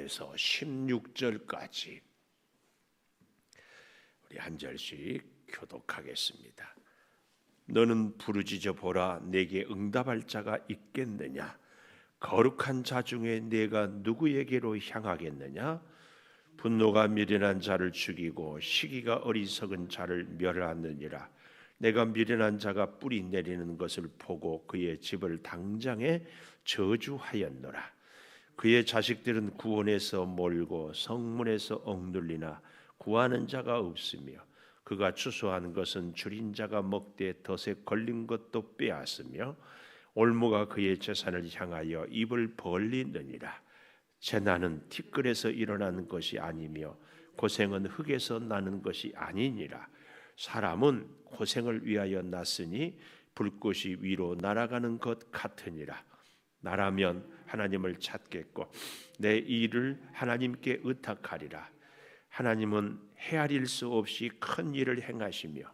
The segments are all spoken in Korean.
1절에서 16절까지 우리 한 절씩 교독하겠습니다. 너는 부르짖어 보라, 내게 응답할 자가 있겠느냐? 거룩한 자 중에 내가 누구에게로 향하겠느냐? 분노가 미련한 자를 죽이고 시기가 어리석은 자를 멸하느니라. 내가 미련한 자가 뿌리 내리는 것을 보고 그의 집을 당장에 저주하였노라. 그의 자식들은 구원에서 몰고 성문에서 억눌리나 구하는 자가 없으며 그가 추수한 것은 줄인 자가 먹되 덫에 걸린 것도 빼앗으며 올무가 그의 재산을 향하여 입을 벌리느니라. 재난은 티끌에서 일어나는 것이 아니며 고생은 흙에서 나는 것이 아니니라. 사람은 고생을 위하여 났으니 불꽃이 위로 날아가는 것 같으니라. 나라면 하나님을 찾겠고 내 일을 하나님께 의탁하리라. 하나님은 헤아릴 수 없이 큰 일을 행하시며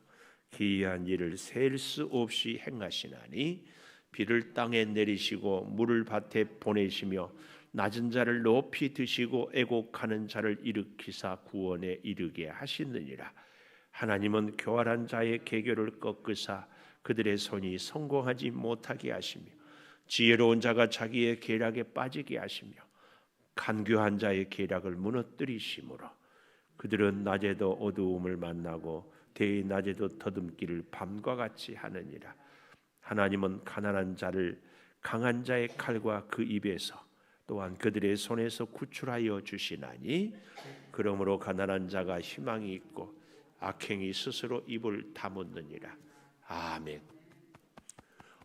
기이한 일을 셀 수 없이 행하시나니 비를 땅에 내리시고 물을 밭에 보내시며 낮은 자를 높이 드시고 애곡하는 자를 일으키사 구원에 이르게 하시느니라. 하나님은 교활한 자의 계교를 꺾으사 그들의 손이 성공하지 못하게 하시며 지혜로운 자가 자기의 계략에 빠지게 하시며 간교한 자의 계략을 무너뜨리시므로 그들은 낮에도 어두움을 만나고 대의 낮에도 더듬기를 밤과 같이 하느니라. 하나님은 가난한 자를 강한 자의 칼과 그 입에서 또한 그들의 손에서 구출하여 주시나니 그러므로 가난한 자가 희망이 있고 악행이 스스로 입을 다묻느니라. 아멘.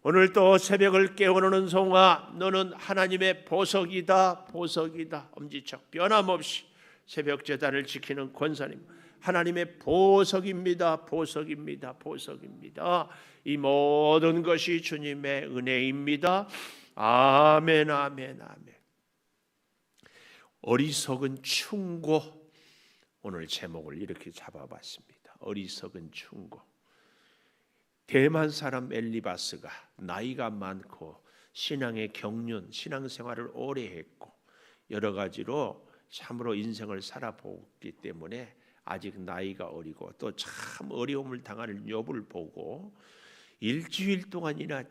오늘 또 새벽을 깨우는 성아, 너는 하나님의 보석이다, 보석이다. 엄지척 변함없이 새벽 제단을 지키는 권사님, 하나님의 보석입니다, 보석입니다, 보석입니다. 이 모든 것이 주님의 은혜입니다. 아멘, 아멘, 아멘. 어리석은 충고, 오늘 제목을 이렇게 잡아봤습니다. 어리석은 충고. 대만 사람 엘리바스가 나이가 많고 신앙의 경륜, 신앙생활을 오래 했고 여러 가지로 참으로 인생을 살아보기 때문에 아직 나이가 어리고 또 참 어려움을 당하는 욥을 보고 일주일 동안이나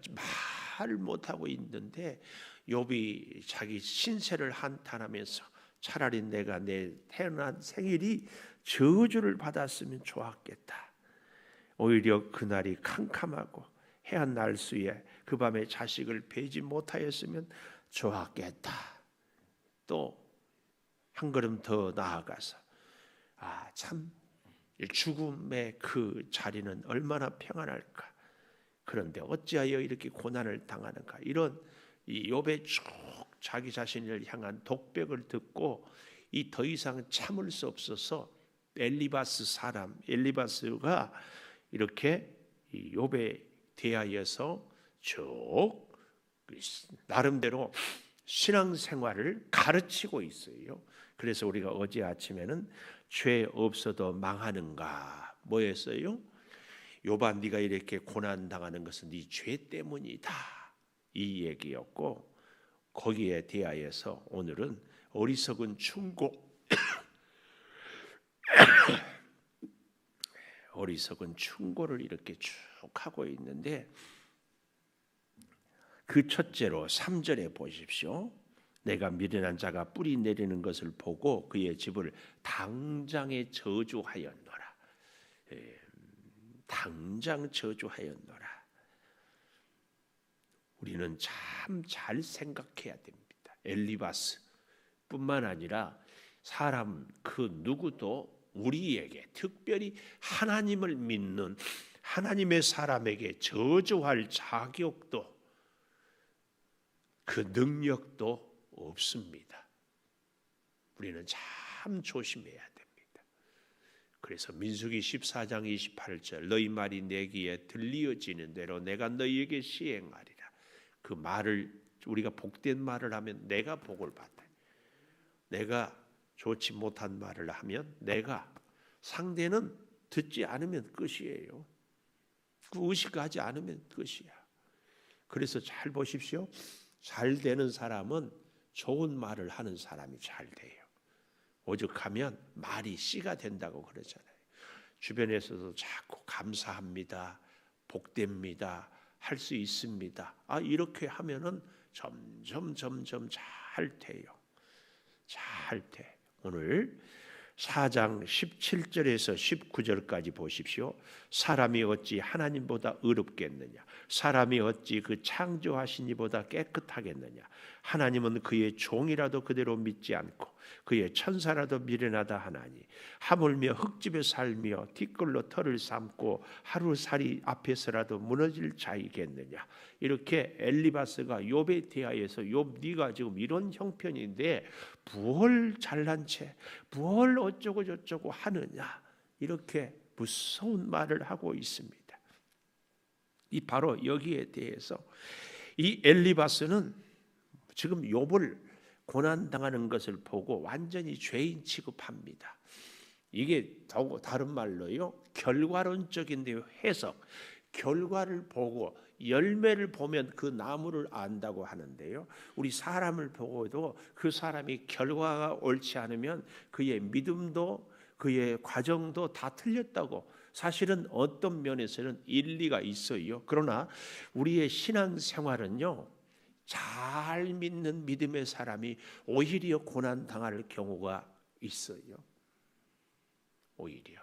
말을 못하고 있는데 욥이 자기 신세를 한탄하면서 차라리 내가 내 태어난 생일이 저주를 받았으면 좋았겠다. 오히려 그날이 캄캄하고 해안 날수에 그 밤에 자식을 베지 못하였으면 좋았겠다. 또 한 걸음 더 나아가서 참 죽음의 그 자리는 얼마나 평안할까. 그런데 어찌하여 이렇게 고난을 당하는가. 이런 이 욥의 쭉 자기 자신을 향한 독백을 듣고 이 더 이상 참을 수 없어서 엘리바스 사람 엘리바스가 이렇게 이 욥에 대하여서 쭉 나름대로 신앙생활을 가르치고 있어요. 그래서 우리가 어제 아침에는 죄 없어도 망하는가 뭐였어요? 욥아, 네가 이렇게 고난 당하는 것은 네 죄 때문이다, 이 얘기였고, 거기에 대하여서 오늘은 어리석은 충고 어리석은 충고를 이렇게 쭉 하고 있는데 그 첫째로 3절에 보십시오. 내가 미련한 자가 뿌리 내리는 것을 보고 그의 집을 당장에 저주하였노라. 당장 저주하였노라. 우리는 참 잘 생각해야 됩니다. 엘리바스 뿐만 아니라 사람 그 누구도 우리에게, 특별히 하나님을 믿는 하나님의 사람에게 저주할 자격도 그 능력도 없습니다. 우리는 참 조심해야 됩니다. 그래서 민수기 14장 28절 너희 말이 내 귀에 들리어지는 대로 내가 너희에게 시행하리라. 그 말을 우리가 복된 말을 하면 내가 복을 받아요. 내가 좋지 못한 말을 하면 내가, 상대는 듣지 않으면 끝이에요. 그 의식하지 않으면 끝이야. 그래서 잘 보십시오. 잘 되는 사람은 좋은 말을 하는 사람이 잘 돼요. 오죽하면 말이 씨가 된다고 그러잖아요. 주변에서도 자꾸 감사합니다, 복됩니다, 할 수 있습니다. 이렇게 하면은 점점 잘 돼요. 잘 돼. 오늘 4장 17절에서 19절까지 보십시오. 사람이 어찌 하나님보다 의롭겠느냐? 사람이 어찌 그 창조하신 이보다 깨끗하겠느냐? 하나님은 그의 종이라도 그대로 믿지 않고 그의 천사라도 미련하다 하나니 하물며 흙집에 살며 티끌로 털을 삼고 하루살이 앞에서라도 무너질 자이겠느냐? 이렇게 엘리바스가 욥에 대하여서 욥 네가 지금 이런 형편인데 뭘 잘난 채 뭘 어쩌고 저쩌고 하느냐, 이렇게 무서운 말을 하고 있습니다. 이 바로 여기에 대해서 이 엘리바스는 지금 욥을 고난당하는 것을 보고 완전히 죄인 취급합니다. 이게 다른 말로요, 결과론적인 해석, 결과를 보고 열매를 보면 그 나무를 안다고 하는데요, 우리 사람을 보고도 그 사람이 결과가 옳지 않으면 그의 믿음도 그의 과정도 다 틀렸다고, 사실은 어떤 면에서는 일리가 있어요. 그러나 우리의 신앙생활은요, 잘 믿는 믿음의 사람이 오히려 고난당할 경우가 있어요. 오히려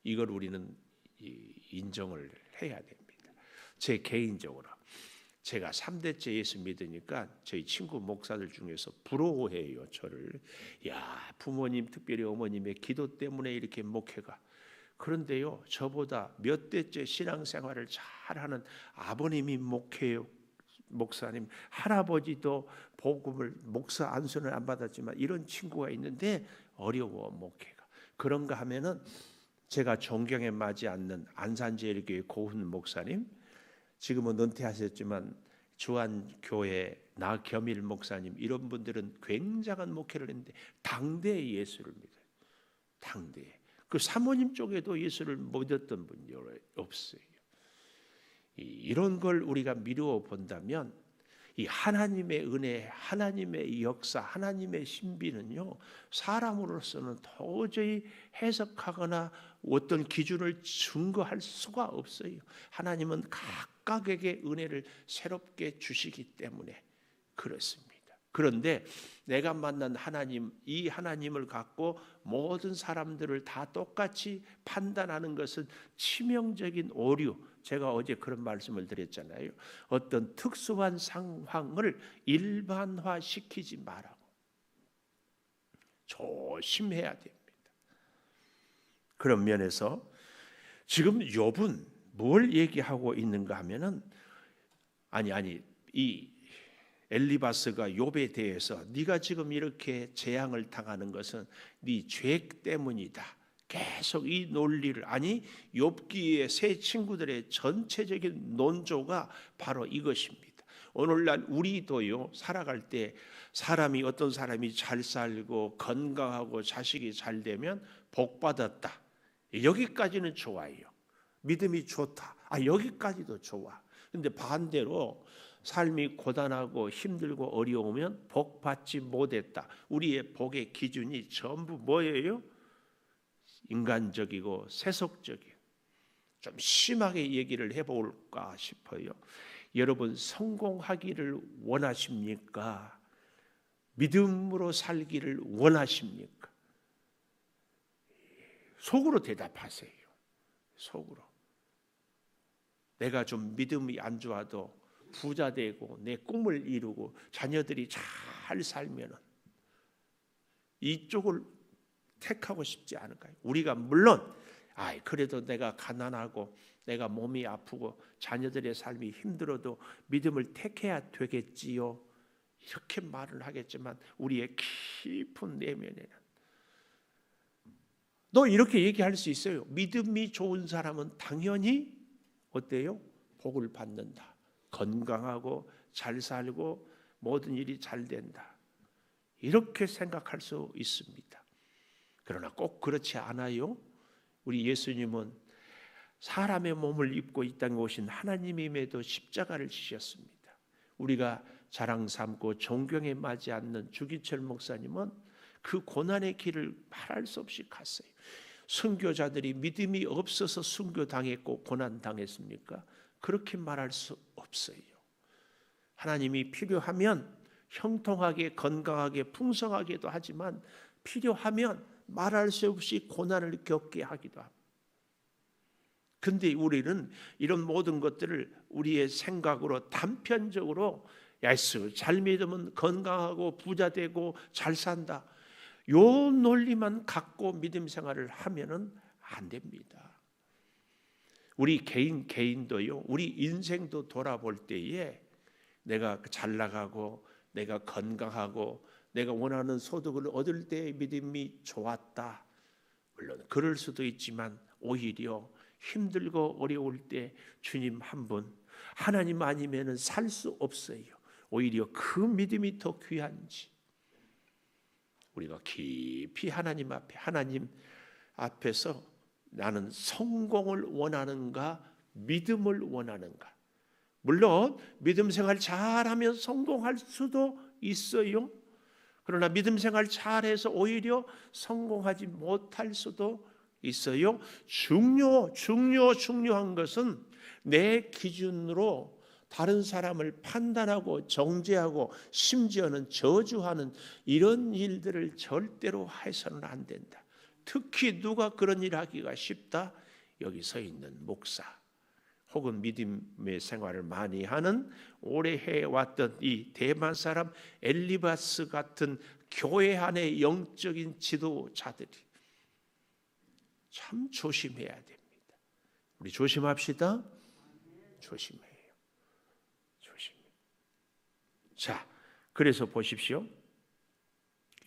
이걸 우리는 인정을 해야 됩니다. 제 개인적으로 제가 3대째 예수 믿으니까 저희 친구 목사들 중에서 부러워해요. 저를. 야, 부모님 특별히 어머님의 기도 때문에 이렇게 목회가. 그런데요, 저보다 몇 대째 신앙생활을 잘하는 아버님이 목회요. 목사님, 할아버지도 복음을 목사 안수는 안 받았지만 이런 친구가 있는데 어려워 목회가. 그런가 하면은 제가 존경에 맞지 않는 안산제일교회 고훈 목사님, 지금은 은퇴하셨지만 주안교회 나겸일 목사님, 이런 분들은 굉장한 목회를 했는데 당대의 예수를 믿어요. 당대에. 그 사모님 쪽에도 예수를 믿었던 분이 없어요. 이런 걸 우리가 미루어 본다면 이 하나님의 은혜, 하나님의 역사, 하나님의 신비는요, 사람으로서는 도저히 해석하거나 어떤 기준을 증거할 수가 없어요. 하나님은 각각에게 은혜를 새롭게 주시기 때문에 그렇습니다. 그런데 내가 만난 하나님, 이 하나님을 갖고 모든 사람들을 다 똑같이 판단하는 것은 치명적인 오류. 제가 어제 그런 말씀을 드렸잖아요. 어떤 특수한 상황을 일반화시키지 말라고. 조심해야 됩니다. 그런 면에서 지금 욥은 뭘 얘기하고 있는가 하면은 이 엘리바스가 욥에 대해서 네가 지금 이렇게 재앙을 당하는 것은 네 죄 때문이다. 계속 이 논리를, 욥기의 세 친구들의 전체적인 논조가 바로 이것입니다. 오늘날 우리도요, 살아갈 때 어떤 사람이 잘 살고 건강하고 자식이 잘 되면 복 받았다. 여기까지는 좋아요. 믿음이 좋다. 여기까지도 좋아. 근데 반대로 삶이 고단하고 힘들고 어려우면 복 받지 못했다. 우리의 복의 기준이 전부 뭐예요? 인간적이고 세속적이에요. 좀 심하게 얘기를 해볼까 싶어요. 여러분, 성공하기를 원하십니까? 믿음으로 살기를 원하십니까? 속으로 대답하세요. 속으로. 내가 좀 믿음이 안 좋아도 부자 되고 내 꿈을 이루고 자녀들이 잘 살면은 이쪽을 택하고 싶지 않을까요? 우리가 물론 그래도 내가 가난하고 내가 몸이 아프고 자녀들의 삶이 힘들어도 믿음을 택해야 되겠지요, 이렇게 말을 하겠지만 우리의 깊은 내면에는 너 이렇게 얘기할 수 있어요. 믿음이 좋은 사람은 당연히 어때요? 복을 받는다. 건강하고 잘 살고 모든 일이 잘 된다. 이렇게 생각할 수 있습니다. 그러나 꼭 그렇지 않아요. 우리 예수님은 사람의 몸을 입고 이 땅에 오신 하나님임에도 십자가를 지셨습니다. 우리가 자랑 삼고 존경에 맞지 않는 주기철 목사님은 그 고난의 길을 말할 수 없이 갔어요. 순교자들이 믿음이 없어서 순교당했고 고난당했습니까? 그렇게 말할 수 없어요. 하나님이 필요하면 형통하게 건강하게 풍성하게도 하지만 필요하면 말할 수 없이 고난을 겪게 하기도 합니다. 근데 우리는 이런 모든 것들을 우리의 생각으로 단편적으로 예수 잘 믿으면 건강하고 부자 되고 잘 산다, 요 논리만 갖고 믿음 생활을 하면은 안 됩니다. 우리 개인도요, 우리 인생도 돌아볼 때에 내가 잘 나가고 내가 건강하고 내가 원하는 소득을 얻을 때 믿음이 좋았다, 물론 그럴 수도 있지만 오히려 힘들고 어려울 때 주님 한 분, 하나님 아니면은 살 수 없어요. 오히려 그 믿음이 더 귀한지 우리가 깊이 하나님 앞에서 나는 성공을 원하는가 믿음을 원하는가. 물론 믿음 생활 잘하면 성공할 수도 있어요. 그러나 믿음 생활 잘해서 오히려 성공하지 못할 수도 있어요. 중요한 것은 내 기준으로 다른 사람을 판단하고 정죄하고 심지어는 저주하는 이런 일들을 절대로 해서는 안 된다. 특히 누가 그런 일 하기가 쉽다? 여기 서 있는 목사 혹은 믿음의 생활을 많이 하는 오래 해왔던 이 대만 사람 엘리바스 같은 교회 안의 영적인 지도자들이 참 조심해야 됩니다. 우리 조심합시다. 조심해요. 조심. 자, 그래서 보십시오.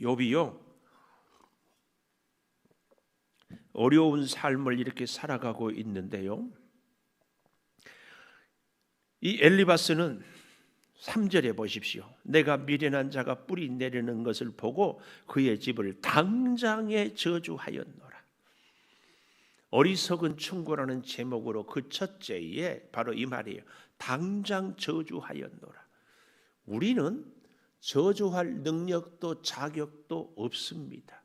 욥이요, 어려운 삶을 이렇게 살아가고 있는데요, 이 엘리바스는 3절에 보십시오. 내가 미련한 자가 뿌리 내리는 것을 보고 그의 집을 당장에 저주하였노라. 어리석은 충고라는 제목으로 그 첫째에 바로 이 말이에요. 당장 저주하였노라. 우리는 저주할 능력도 자격도 없습니다.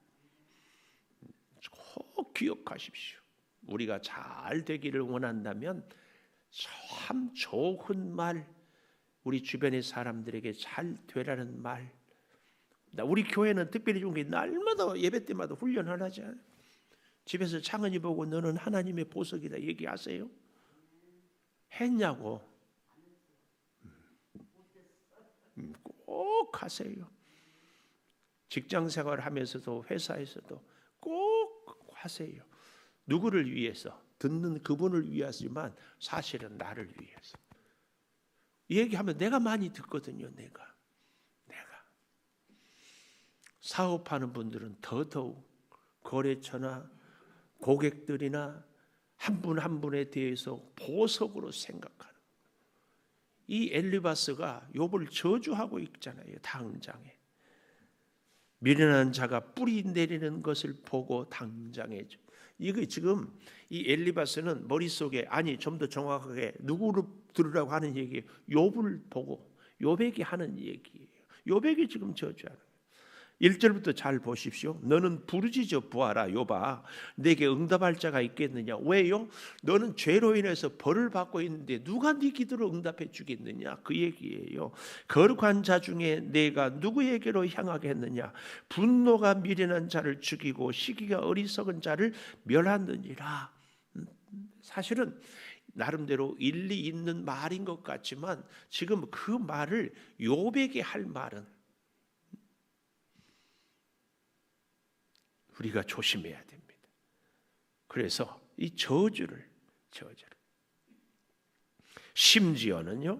꼭 기억하십시오. 우리가 잘 되기를 원한다면 참 좋은 말, 우리 주변의 사람들에게 잘 되라는 말. 우리 교회는 특별히 좋은 게 날마다 예배 때마다 훈련을 하잖아요. 집에서 창은이 보고 너는 하나님의 보석이다 얘기하세요? 했냐고. 꼭 하세요. 직장 생활을 하면서도 회사에서도 꼭 하세요. 누구를 위해서? 듣는 그분을 위해서지만 사실은 나를 위해서. 이 얘기하면 내가 많이 듣거든요. 내가 사업하는 분들은 더더욱 거래처나 고객들이나 한 분 한 분에 대해서 보석으로 생각하는. 이 엘리바스가 욥을 저주하고 있잖아요. 당장에 미련한 자가 뿌리 내리는 것을 보고 당장에. 이거 지금 이 엘리바스는 머릿속에, 아니 좀 더 정확하게 누구를 들으라고 하는 얘기예요? 욥을 보고 욥에게 하는 얘기예요. 욥에게 지금 저주하는 거예요. 1절부터 잘 보십시오. 너는 부르짖어 보아라 욥아, 내게 응답할 자가 있겠느냐? 왜요? 너는 죄로 인해서 벌을 받고 있는데 누가 네 기도를 응답해 주겠느냐? 그 얘기예요. 거룩한 자 중에 내가 누구에게로 향하겠느냐? 분노가 미련한 자를 죽이고 시기가 어리석은 자를 멸하느니라. 사실은 나름대로 일리 있는 말인 것 같지만 지금 그 말을 욥에게 할 말은 우리가 조심해야 됩니다. 그래서 이 저주를 심지어는요,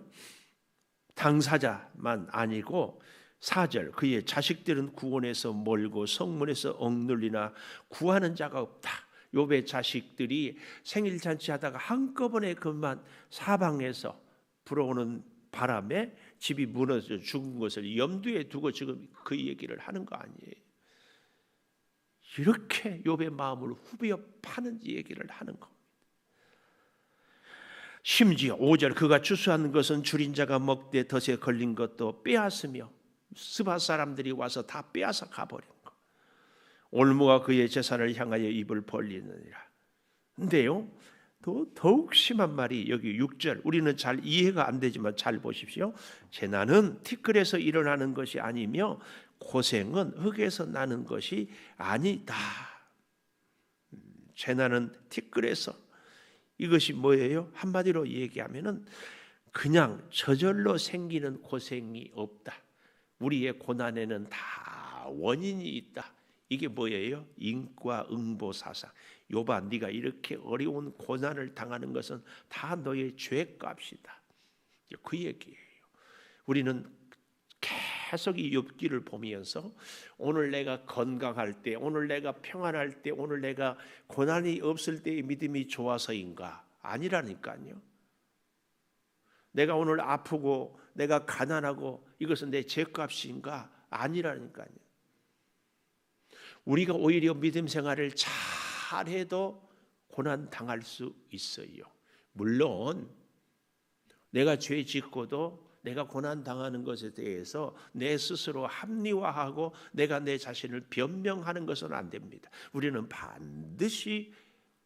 당사자만 아니고 4절 그의 자식들은 구원에서 멀고 성문에서 억눌리나 구하는 자가 없다. 욥의 자식들이 생일 잔치하다가 한꺼번에 그만 사방에서 불어오는 바람에 집이 무너져 죽은 것을 염두에 두고 지금 그 얘기를 하는 거 아니에요. 이렇게 욥의 마음을 후벼 파는 얘기를 하는 겁니다. 심지어 5절 그가 추수한 것은 줄인 자가 먹되 덫에 걸린 것도 빼앗으며 스바 사람들이 와서 다 빼앗아 가버린 거. 올무가 그의 재산을 향하여 입을 벌리느니라. 근데요, 더욱 심한 말이 여기 6절, 우리는 잘 이해가 안 되지만 잘 보십시오. 재난은 티끌에서 일어나는 것이 아니며 고생은 흙에서 나는 것이 아니다. 재난은 티끌에서, 이것이 뭐예요? 한마디로 얘기하면은 그냥 저절로 생기는 고생이 없다. 우리의 고난에는 다 원인이 있다. 이게 뭐예요? 인과응보 사상. 욥아, 네가 이렇게 어려운 고난을 당하는 것은 다 너의 죄값이다. 그 얘기예요. 우리는 계속 이 욥기를 보면서 오늘 내가 건강할 때, 오늘 내가 평안할 때, 오늘 내가 고난이 없을 때의 믿음이 좋아서인가? 아니라니까요. 내가 오늘 아프고 내가 가난하고 이것은 내 죄값인가? 아니라니까요. 우리가 오히려 믿음 생활을 잘해도 고난 당할 수 있어요. 물론 내가 죄 짓고도 내가 고난 당하는 것에 대해서 내 스스로 합리화하고 내가 내 자신을 변명하는 것은 안 됩니다. 우리는 반드시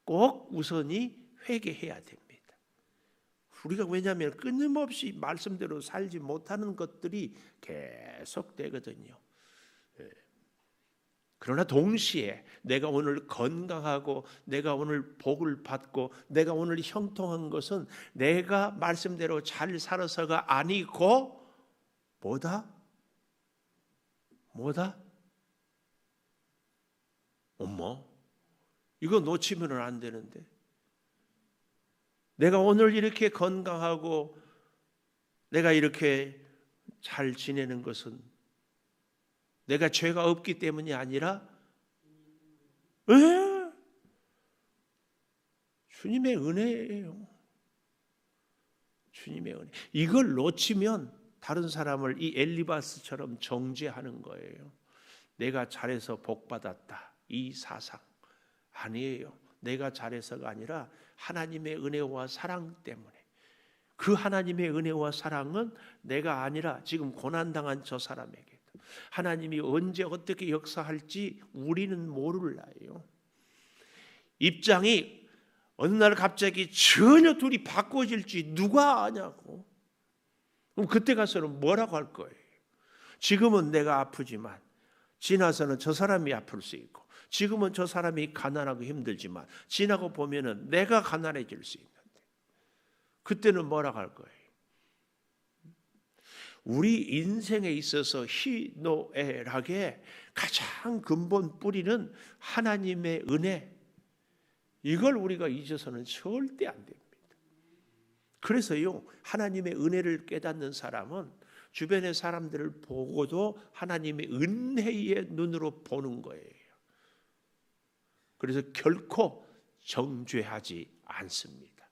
꼭 우선이 회개해야 됩니다. 우리가 왜냐하면 끊임없이 말씀대로 살지 못하는 것들이 계속 되거든요. 그러나 동시에 내가 오늘 건강하고 내가 오늘 복을 받고 내가 오늘 형통한 것은 내가 말씀대로 잘 살아서가 아니고 뭐다? 어머, 이거 놓치면 안 되는데. 내가 오늘 이렇게 건강하고 내가 이렇게 잘 지내는 것은 내가 죄가 없기 때문이 아니라 주님의 은혜예요. 주님의 은혜. 이걸 놓치면 다른 사람을 이 엘리바스처럼 정죄하는 거예요. 내가 잘해서 복받았다. 이 사상 아니에요. 내가 잘해서가 아니라 하나님의 은혜와 사랑 때문에. 그 하나님의 은혜와 사랑은 내가 아니라 지금 고난당한 저 사람에게 하나님이 언제 어떻게 역사할지 우리는 모를라요. 입장이 어느 날 갑자기 전혀 둘이 바꿔질지 누가 아냐고. 그럼 그때 가서는 뭐라고 할 거예요? 지금은 내가 아프지만 지나서는 저 사람이 아플 수 있고, 지금은 저 사람이 가난하고 힘들지만 지나고 보면은 내가 가난해질 수 있는데 그때는 뭐라고 할 거예요? 우리 인생에 있어서 희노애락의 가장 근본 뿌리는 하나님의 은혜, 이걸 우리가 잊어서는 절대 안 됩니다. 그래서요, 하나님의 은혜를 깨닫는 사람은 주변의 사람들을 보고도 하나님의 은혜의 눈으로 보는 거예요. 그래서 결코 정죄하지 않습니다.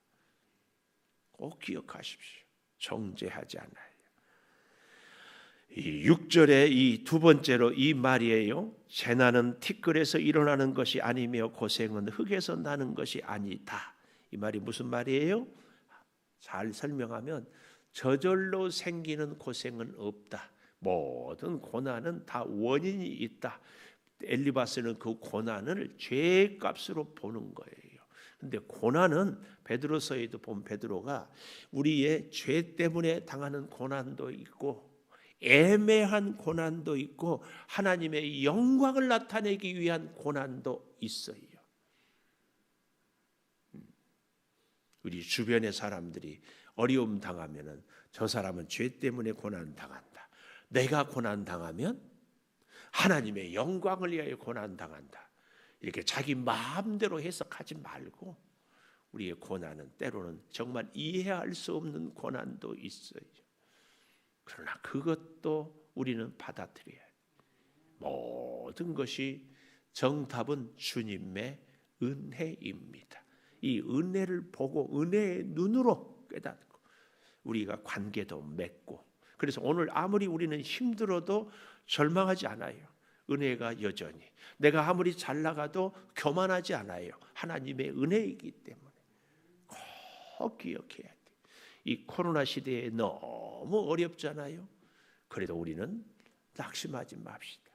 꼭 기억하십시오. 정죄하지 않아요. 이 6절의 이 두 번째로 이 말이에요. 재난은 티끌에서 일어나는 것이 아니며 고생은 흙에서 나는 것이 아니다. 이 말이 무슨 말이에요? 잘 설명하면 저절로 생기는 고생은 없다. 모든 고난은 다 원인이 있다. 엘리바스는 그 고난을 죄값으로 보는 거예요. 근데 고난은 베드로서에도 보면 베드로가 우리의 죄 때문에 당하는 고난도 있고 애매한 고난도 있고 하나님의 영광을 나타내기 위한 고난도 있어요. 우리 주변의 사람들이 어려움 당하면은 저 사람은 죄 때문에 고난 당한다. 내가 고난 당하면 하나님의 영광을 위하여 고난 당한다. 이렇게 자기 마음대로 해석하지 말고 우리의 고난은 때로는 정말 이해할 수 없는 고난도 있어요. 그러나 그것도 우리는 받아들여야 해요. 모든 것이 정답은 주님의 은혜입니다. 이 은혜를 보고 은혜의 눈으로 깨닫고 우리가 관계도 맺고, 그래서 오늘 아무리 우리는 힘들어도 절망하지 않아요. 은혜가 여전히, 내가 아무리 잘 나가도 교만하지 않아요. 하나님의 은혜이기 때문에 꼭 기억해야 돼요. 이 코로나 시대에 너무 어렵잖아요. 그래도 우리는 낙심하지 맙시다.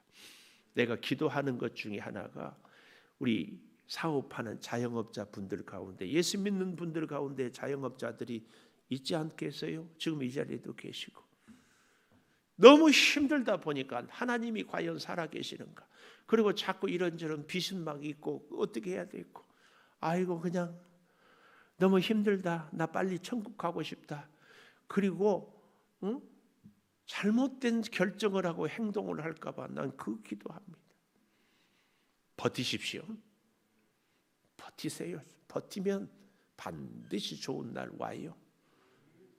내가 기도하는 것 중에 하나가 우리 사업하는 자영업자 분들 가운데, 예수 믿는 분들 가운데 자영업자들이 있지 않겠어요? 지금 이 자리에도 계시고 너무 힘들다 보니까 하나님이 과연 살아계시는가, 그리고 자꾸 이런저런 빚은 막 있고 어떻게 해야 되고, 아이고 그냥 너무 힘들다, 나 빨리 천국 가고 싶다, 그리고 잘못된 결정을 하고 행동을 할까 봐 난 그 기도합니다. 버티십시오. 버티세요. 버티면 반드시 좋은 날 와요.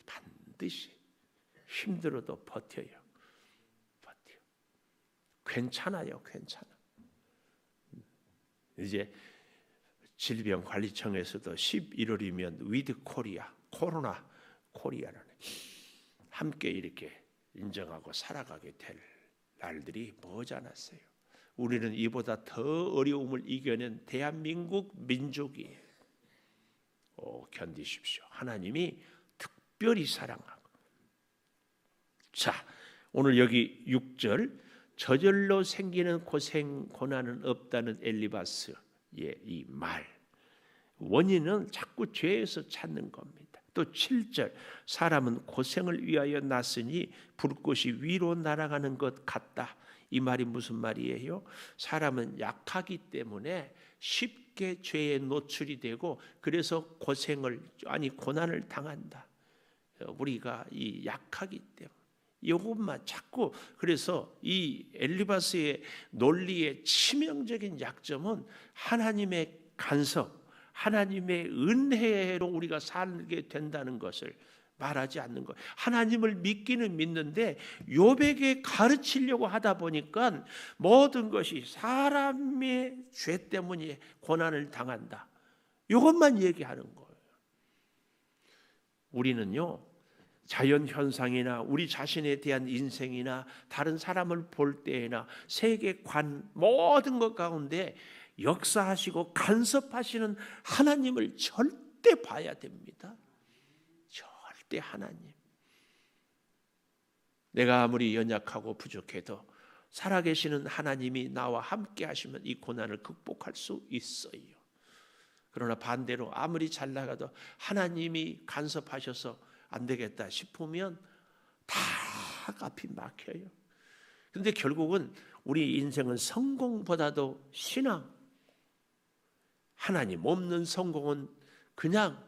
반드시. 힘들어도 버텨요. 버텨. 괜찮아요. 괜찮아. 이제 질병관리청에서도 11월이면 위드 코리아, 코로나 코리아라는 함께 이렇게 인정하고 살아가게 될 날들이 머지 않았어요. 우리는 이보다 더 어려움을 이겨낸 대한민국 민족이에요. 견디십시오. 하나님이 특별히 사랑하고. 자, 오늘 여기 6절, 저절로 생기는 고생 고난은 없다는 엘리바스의 이 말, 원인은 자꾸 죄에서 찾는 겁니다. 또 7절, 사람은 고생을 위하여 났으니 불꽃이 위로 날아가는 것 같다. 이 말이 무슨 말이에요? 사람은 약하기 때문에 쉽게 죄에 노출이 되고 그래서 고난을 당한다. 우리가 이 약하기 때문에 이것만 자꾸, 그래서 이 엘리바스의 논리의 치명적인 약점은 하나님의 간섭, 하나님의 은혜로 우리가 살게 된다는 것을 말하지 않는 거예요. 하나님을 믿기는 믿는데 욥에게 가르치려고 하다 보니까 모든 것이 사람의 죄 때문에 고난을 당한다, 이것만 얘기하는 거예요. 우리는요, 자연현상이나 우리 자신에 대한 인생이나 다른 사람을 볼 때나 세계관 모든 것 가운데 역사하시고 간섭하시는 하나님을 절대 봐야 됩니다. 절대 하나님. 내가 아무리 연약하고 부족해도 살아계시는 하나님이 나와 함께 하시면 이 고난을 극복할 수 있어요. 그러나 반대로 아무리 잘 나가도 하나님이 간섭하셔서 안 되겠다 싶으면 다 앞이 막혀요. 그런데 결국은 우리 인생은 성공보다도 신앙, 하나님 없는 성공은 그냥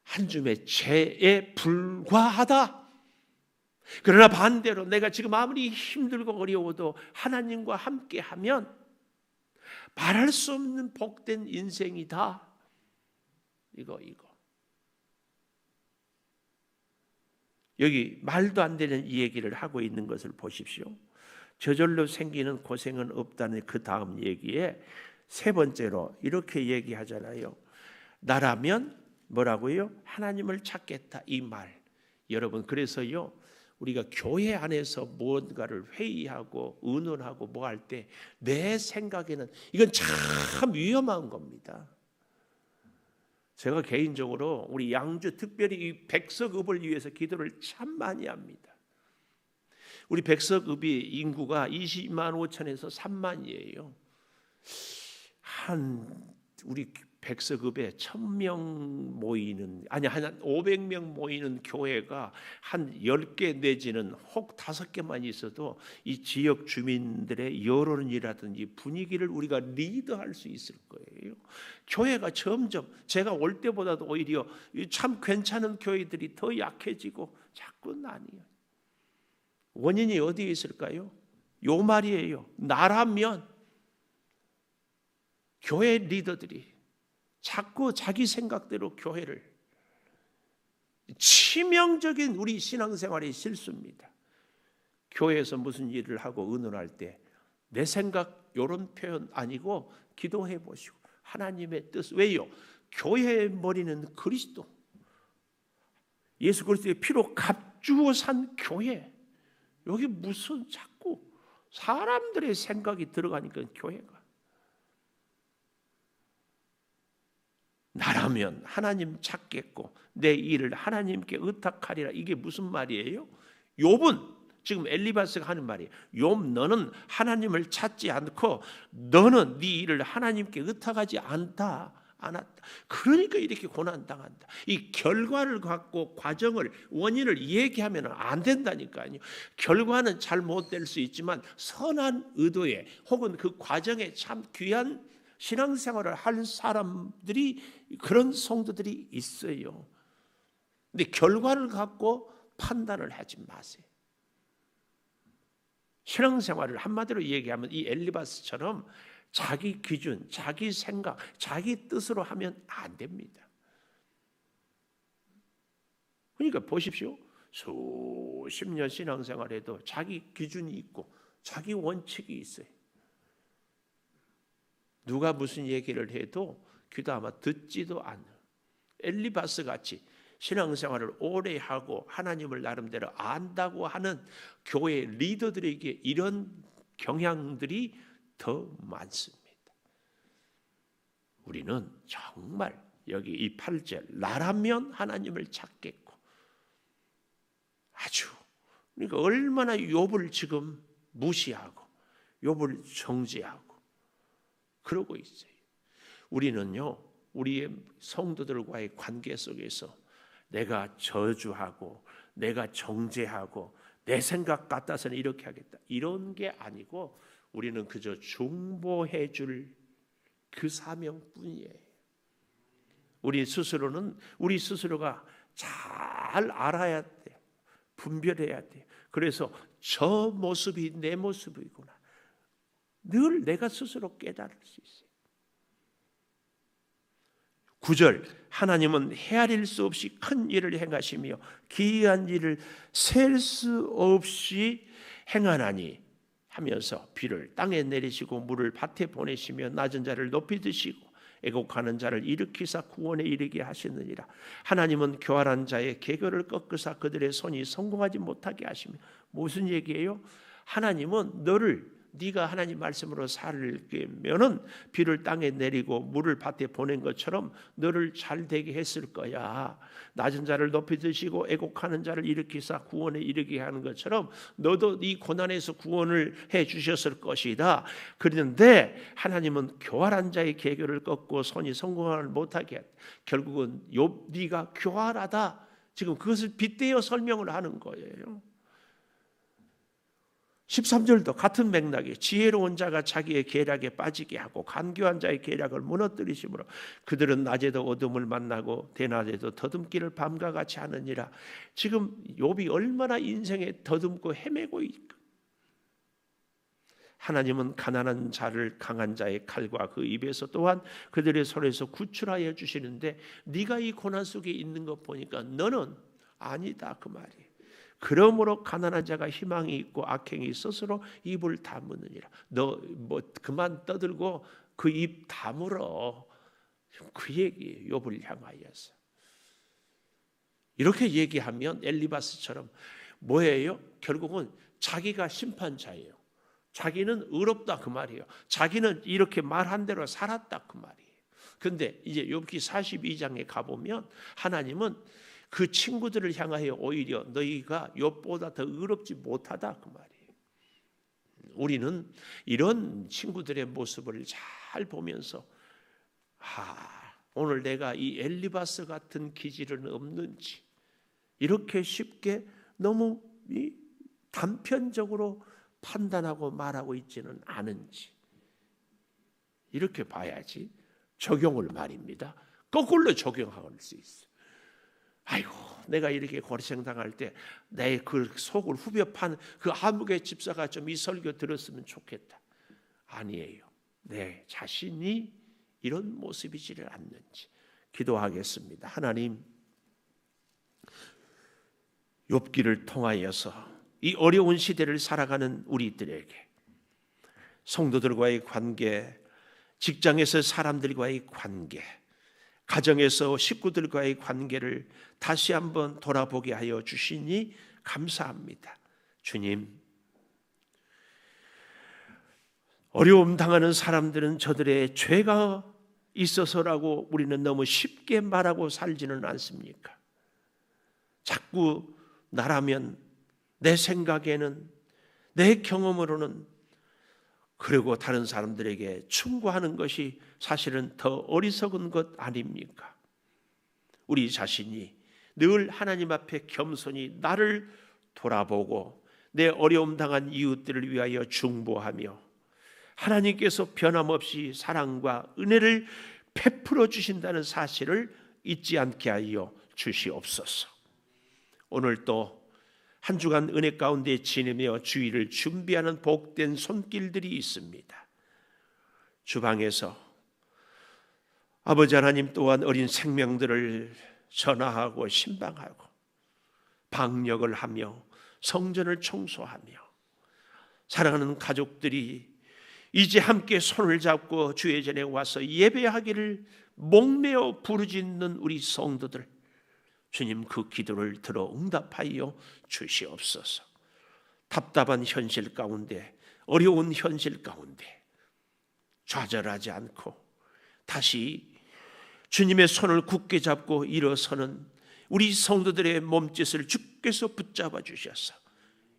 한 줌의 죄에 불과하다. 그러나 반대로 내가 지금 아무리 힘들고 어려워도 하나님과 함께하면 말할 수 없는 복된 인생이다. 이거 여기 말도 안 되는 이 얘기를 하고 있는 것을 보십시오. 저절로 생기는 고생은 없다는 그 다음 얘기에 세 번째로 이렇게 얘기하잖아요. 나라면 뭐라고요? 하나님을 찾겠다, 이 말. 여러분, 그래서요, 우리가 교회 안에서 뭔가를 회의하고 의논하고 뭐 할 때 내 생각에는 이건 참 위험한 겁니다. 제가 개인적으로 우리 양주 특별히 이 백석읍을 위해서 기도를 참 많이 합니다. 우리 백석읍이 인구가 22만 5천에서 3만이에요. 우리 백석읍에 1,000명 모이는, 한 500명 모이는 교회가 한 10개 내지는 혹 5개만 있어도 이 지역 주민들의 여론이라든지 분위기를 우리가 리드할 수 있을 거예요. 교회가 점점 제가 올 때보다도 오히려 참 괜찮은 교회들이 더 약해지고 자꾸 나뉘어요. 원인이 어디에 있을까요? 요 말이에요. 나라면 교회 리더들이 자꾸 자기 생각대로 교회를, 치명적인 우리 신앙생활의 실수입니다. 교회에서 무슨 일을 하고 의논할 때 내 생각 이런 표현 아니고 기도해 보시고 하나님의 뜻. 왜요? 교회의 머리는 그리스도, 예수 그리스도의 피로 값주어 산 교회. 여기 무슨 자꾸 사람들의 생각이 들어가니까 교회가. 나라면 하나님 찾겠고 내 일을 하나님께 의탁하리라. 이게 무슨 말이에요? 욥은 지금 엘리바스가 하는 말이에요. 욥, 너는 하나님을 찾지 않고 너는 네 일을 하나님께 의탁하지 않았다. 그러니까 이렇게 고난당한다. 이 결과를 갖고 과정을, 원인을 얘기하면 안 된다니까요. 결과는 잘못될 수 있지만 선한 의도에 혹은 그 과정에 참 귀한 신앙생활을 할 사람들이, 그런 성도들이 있어요. 근데 결과를 갖고 판단을 하지 마세요. 신앙생활을 한마디로 얘기하면 이 엘리바스처럼 자기 기준, 자기 생각, 자기 뜻으로 하면 안 됩니다. 그러니까 보십시오. 수십 년 신앙생활에도 자기 기준이 있고 자기 원칙이 있어요. 누가 무슨 얘기를 해도 귀담아 듣지도 않는 엘리바스 같이 신앙생활을 오래 하고 하나님을 나름대로 안다고 하는 교회 리더들에게 이런 경향들이 더 많습니다. 우리는 정말 여기 이 8절, 나라면 하나님을 찾겠고, 아주, 그러니까 얼마나 욥을 지금 무시하고 욥을 정죄하고 그러고 있어요. 우리는요, 우리의 성도들과의 관계 속에서 내가 저주하고 내가 정죄하고 내 생각 같아서는 이렇게 하겠다, 이런 게 아니고 우리는 그저 중보해 줄 그 사명뿐이에요. 우리 스스로가 잘 알아야 돼요. 분별해야 돼요. 그래서 저 모습이 내 모습이구나, 늘 내가 스스로 깨달을 수 있어요. 9절, 하나님은 헤아릴 수 없이 큰 일을 행하시며 기이한 일을 셀 수 없이 행하나니 하면서 비를 땅에 내리시고 물을 밭에 보내시며 낮은 자를 높이 드시고 애곡하는 자를 일으키사 구원에 이르게 하시느니라. 하나님은 교활한 자의 계교를 꺾으사 그들의 손이 성공하지 못하게 하시며. 무슨 얘기예요? 하나님은 네가 하나님 말씀으로 살면은 비를 땅에 내리고 물을 밭에 보낸 것처럼 너를 잘 되게 했을 거야. 낮은 자를 높이 드시고 애곡하는 자를 일으키사 구원에 이르게 하는 것처럼 너도 네 고난에서 구원을 해 주셨을 것이다. 그런데 하나님은 교활한 자의 계교를 꺾고 손이 성공을 못하게 했다. 결국은 네가 교활하다, 지금 그것을 빗대어 설명을 하는 거예요. 13절도 같은 맥락에 지혜로운 자가 자기의 계략에 빠지게 하고 간교한 자의 계략을 무너뜨리심으로 그들은 낮에도 어둠을 만나고 대낮에도 더듬기를 밤과 같이 하느니라. 지금 욥이 얼마나 인생에 더듬고 헤매고 있고, 하나님은 가난한 자를 강한 자의 칼과 그 입에서 또한 그들의 손에서 구출하여 주시는데 네가 이 고난 속에 있는 것 보니까 너는 아니다, 그 말이에요. 그러므로 가난한 자가 희망이 있고 악행이 스스로 입을 다무느니라. 너 그만 떠들고 그 입 다물어. 그 얘기, 욥을 향하여서 이렇게 얘기하면 엘리바스처럼 뭐예요? 결국은 자기가 심판자예요. 자기는 의롭다, 그 말이에요. 자기는 이렇게 말한 대로 살았다, 그 말이에요. 근데 이제 욥기 42장에 가보면 하나님은 그 친구들을 향하여 오히려 너희가 욥보다 더 의롭지 못하다, 그 말이에요. 우리는 이런 친구들의 모습을 잘 보면서 오늘 내가 이 엘리바스 같은 기질은 없는지, 이렇게 쉽게 너무 단편적으로 판단하고 말하고 있지는 않은지 이렇게 봐야지 적용을 말입니다. 거꾸로 적용할 수 있어요. 아이고, 내가 이렇게 고생당할 때 내 그 속을 후벼 판 그 아무개 집사가 좀 이 설교 들었으면 좋겠다. 아니에요. 내 자신이 이런 모습이지를 않는지 기도하겠습니다. 하나님, 욥기를 통하여서 이 어려운 시대를 살아가는 우리들에게 성도들과의 관계, 직장에서 사람들과의 관계, 가정에서 식구들과의 관계를 다시 한번 돌아보게 하여 주시니 감사합니다. 주님, 어려움 당하는 사람들은 저들의 죄가 있어서라고 우리는 너무 쉽게 말하고 살지는 않습니까? 자꾸 나라면 내 생각에는, 내 경험으로는, 그리고 다른 사람들에게 충고하는 것이 사실은 더 어리석은 것 아닙니까? 우리 자신이 늘 하나님 앞에 겸손히 나를 돌아보고 내 어려움 당한 이웃들을 위하여 중보하며 하나님께서 변함없이 사랑과 은혜를 베풀어 주신다는 사실을 잊지 않게 하여 주시옵소서. 오늘 또 한 주간 은혜 가운데 지내며 주일을 준비하는 복된 손길들이 있습니다. 주방에서 아버지 하나님 또한 어린 생명들을 전화하고 신방하고 방역을 하며 성전을 청소하며 사랑하는 가족들이 이제 함께 손을 잡고 주의 전에 와서 예배하기를 목매어 부르짖는 우리 성도들, 주님 그 기도를 들어 응답하여 주시옵소서. 답답한 현실 가운데, 어려운 현실 가운데 좌절하지 않고 다시 주님의 손을 굳게 잡고 일어서는 우리 성도들의 몸짓을 주께서 붙잡아 주셔서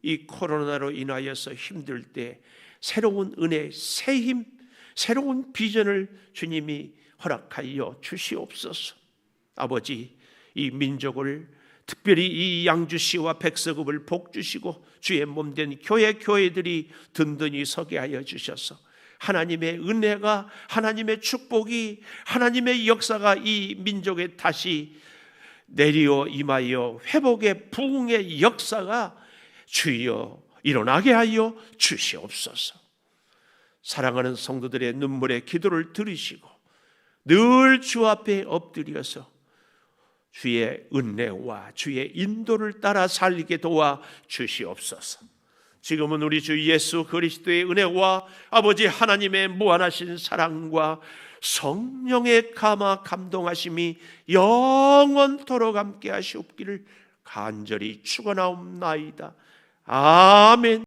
이 코로나로 인하여서 힘들 때 새로운 은혜, 새 힘, 새로운 비전을 주님이 허락하여 주시옵소서. 아버지, 이 민족을 특별히 이 양주시와 백서급을 복주시고 주의 몸된 교회들이 든든히 서게 하여 주셔서 하나님의 은혜가, 하나님의 축복이, 하나님의 역사가 이 민족에 다시 내리어 임하여 회복의 부흥의 역사가 주여 일어나게 하여 주시옵소서. 사랑하는 성도들의 눈물의 기도를 들으시고 늘 주 앞에 엎드려서 주의 은혜와 주의 인도를 따라 살게 도와 주시옵소서. 지금은 우리 주 예수 그리스도의 은혜와 아버지 하나님의 무한하신 사랑과 성령의 감화 감동하심이 영원토록 함께 하시옵기를 간절히 축원하옵나이다. 아멘.